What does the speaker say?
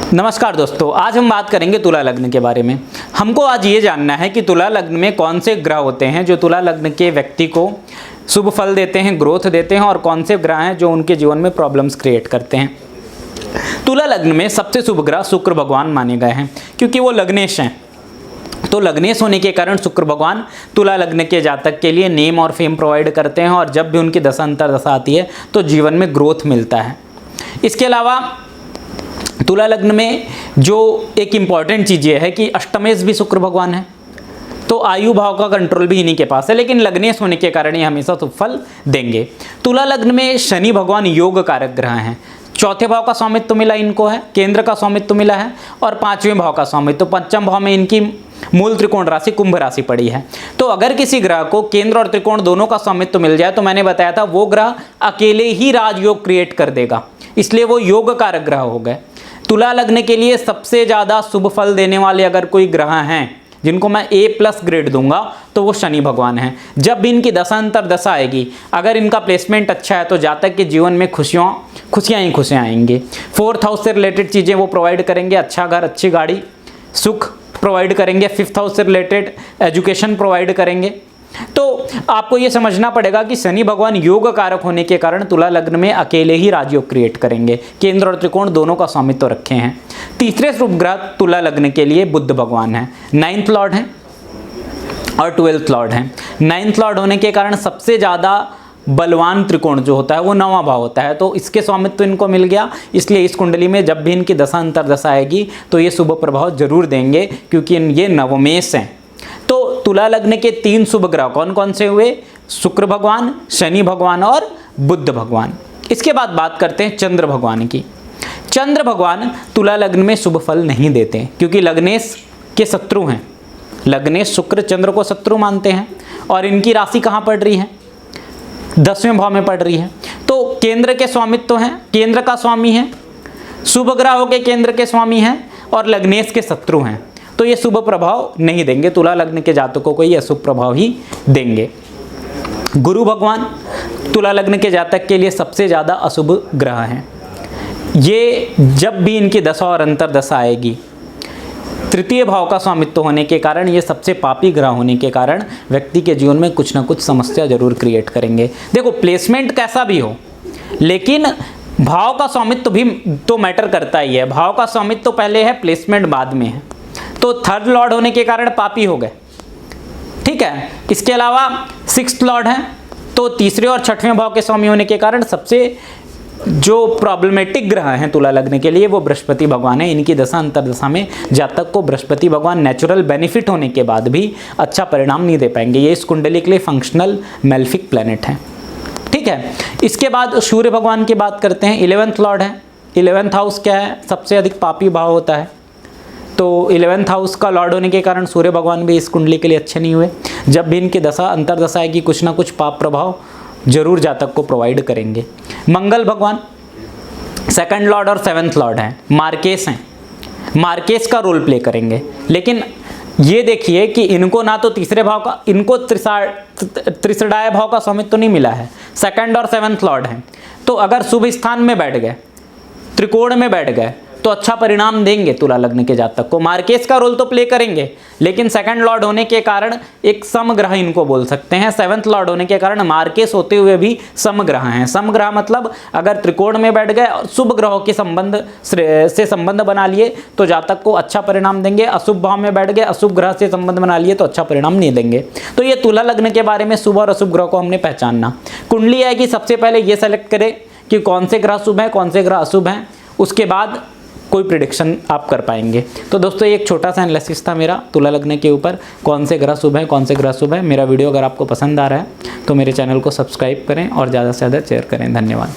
नमस्कार दोस्तों, आज हम बात करेंगे तुला लग्न के बारे में। हमको आज ये जानना है कि तुला लग्न में कौन से ग्रह होते हैं जो तुला लग्न के व्यक्ति को शुभ फल देते हैं, ग्रोथ देते हैं, और कौन से ग्रह हैं जो उनके जीवन में प्रॉब्लम्स क्रिएट करते हैं। तुला लग्न में सबसे शुभ ग्रह शुक्र भगवान माने गए हैं क्योंकि वो लग्नेश हैं। तो लग्नेश होने के कारण शुक्र भगवान तुला लग्न के जातक के लिए नेम और फेम प्रोवाइड करते हैं, और जब भी उनकी दशा अंतर्दशा आती है तो जीवन में ग्रोथ मिलता है। इसके अलावा तुला लग्न में जो एक इम्पॉर्टेंट चीज़ ये है कि अष्टमेश भी शुक्र भगवान है, तो आयु भाव का कंट्रोल भी इन्हीं के पास है, लेकिन लग्नेश होने के कारण ये हमेशा शुभ फल देंगे। तुला लग्न में शनि भगवान योग कारक ग्रह हैं। चौथे भाव का स्वामित्व मिला इनको है, केंद्र का स्वामित्व मिला है, और पांचवें भाव का स्वामित्व, तो पंचम भाव में इनकी मूल त्रिकोण राशि कुंभ राशि पड़ी है। तो अगर किसी ग्रह को केंद्र और त्रिकोण दोनों का स्वामित्व मिल जाए तो मैंने बताया था वो ग्रह अकेले ही राजयोग क्रिएट कर देगा, इसलिए वो योग कारक ग्रह हो गए। तुला लग्न के लिए सबसे ज़्यादा शुभ फल देने वाले अगर कोई ग्रह हैं जिनको मैं A+ ग्रेड दूंगा तो वो शनि भगवान हैं। जब भी इनकी दशा अंतर्दशा आएगी, अगर इनका प्लेसमेंट अच्छा है तो जातक के जीवन में खुशियाँ ही खुशियाँ आएंगी। 4th हाउस से रिलेटेड चीज़ें वो प्रोवाइड करेंगे, अच्छा घर, अच्छी गाड़ी, सुख प्रोवाइड करेंगे। 5th हाउस से रिलेटेड एजुकेशन प्रोवाइड करेंगे। तो आपको ये समझना पड़ेगा कि शनि भगवान योग कारक होने के कारण तुला लग्न में अकेले ही राजयोग क्रिएट करेंगे, केंद्र और त्रिकोण दोनों का स्वामित्व रखे हैं। तीसरे शुभ ग्रह तुला लग्न के लिए बुध भगवान हैं, 9th लॉर्ड हैं और 12th लॉर्ड हैं। 9th लॉर्ड होने के कारण सबसे ज़्यादा बलवान त्रिकोण जो होता है वो 9वां भाव होता है, तो इसके स्वामित्व इनको मिल गया। इसलिए इस कुंडली में जब भी इनकी दशा अंतर्दशा आएगी तो ये शुभ प्रभाव जरूर देंगे क्योंकि ये नवमेश हैं। तो तुला लग्न के 3 शुभ ग्रह कौन कौन से हुए? शुक्र भगवान, शनि भगवान और बुध भगवान। इसके बाद बात करते हैं चंद्र भगवान की। चंद्र भगवान तुला लग्न में शुभ फल नहीं देते क्योंकि लग्नेश के शत्रु हैं। लग्नेश शुक्र चंद्र को शत्रु मानते हैं, और इनकी राशि कहाँ पड़ रही है? 10वें भाव में पड़ रही है। तो केंद्र के स्वामित्व हैं, केंद्र का स्वामी है, शुभ ग्रहों के केंद्र के स्वामी हैं, और लग्नेश के शत्रु हैं, तो ये शुभ प्रभाव नहीं देंगे। तुला लग्न के जातकों को ये अशुभ प्रभाव ही देंगे। गुरु भगवान तुला लग्न के जातक के लिए सबसे ज़्यादा अशुभ ग्रह हैं। ये जब भी इनकी दशा और अंतर्दशा आएगी, तृतीय भाव का स्वामित्व होने के कारण, ये सबसे पापी ग्रह होने के कारण व्यक्ति के जीवन में कुछ ना कुछ समस्या जरूर क्रिएट करेंगे। देखो, प्लेसमेंट कैसा भी हो, लेकिन भाव का स्वामित्व भी तो मैटर करता ही है। भाव का स्वामित्व तो पहले है, प्लेसमेंट बाद में है। तो 3rd लॉर्ड होने के कारण पापी हो गए, ठीक है। इसके अलावा 6th लॉर्ड है, तो तीसरे और 6वें भाव के स्वामी होने के कारण सबसे जो प्रॉब्लमेटिक ग्रह हैं तुला लग्न के लिए वो बृहस्पति भगवान है। इनकी दशा अंतर्दशा में जातक को बृहस्पति भगवान नेचुरल बेनिफिट होने के बाद भी अच्छा परिणाम नहीं दे पाएंगे। ये इस कुंडली के लिए फंक्शनल मेलेफिक प्लैनेट है, ठीक है। इसके बाद सूर्य भगवान की बात करते हैं। 11th लॉर्ड है। 11th हाउस क्या है? सबसे अधिक पापी भाव होता है, तो 11th हाउस का लॉर्ड होने के कारण सूर्य भगवान भी इस कुंडली के लिए अच्छे नहीं हुए। जब भी इनकी दशा अंतर्दशा आएगी कुछ ना कुछ पाप प्रभाव जरूर जातक को प्रोवाइड करेंगे। मंगल भगवान 2nd लॉर्ड और 7th लॉर्ड हैं, मार्केस हैं, मार्केस का रोल प्ले करेंगे। लेकिन ये देखिए कि इनको ना तो तीसरे भाव का, इनको त्रिसडाय भाव का स्वामित्व तो नहीं मिला है। 2nd और 7th लॉर्ड हैं, तो अगर शुभ स्थान में बैठ गए, त्रिकोण में बैठ गए, तो अच्छा परिणाम देंगे तुला लग्न के जातक को। मार्केस का रोल तो प्ले करेंगे, लेकिन 2nd लॉर्ड होने के कारण एक समग्रह इनको बोल सकते हैं। 7th लॉर्ड होने के कारण मार्केस होते हुए भी समग्रह हैं। समग्रह मतलब अगर त्रिकोण में बैठ गए और शुभ ग्रहों के संबंध से संबंध बना लिए तो जातक को अच्छा परिणाम देंगे। अशुभ भाव में बैठ गए, अशुभ ग्रह से संबंध बना लिए तो अच्छा परिणाम नहीं देंगे। तो ये तुला लग्न के बारे में शुभ और अशुभ ग्रह को हमने पहचानना। कुंडली है कि सबसे पहले ये सेलेक्ट करें कि कौन से ग्रह शुभ हैं, कौन से ग्रह अशुभ हैं, उसके बाद कोई प्रेडिक्शन आप कर पाएंगे। तो दोस्तों, ये एक छोटा सा एनालिसिस था मेरा तुला लग्न के ऊपर, कौन से ग्रह शुभ है, कौन से ग्रह शुभ है। मेरा वीडियो अगर आपको पसंद आ रहा है तो मेरे चैनल को सब्सक्राइब करें और ज़्यादा से ज़्यादा शेयर करें। धन्यवाद।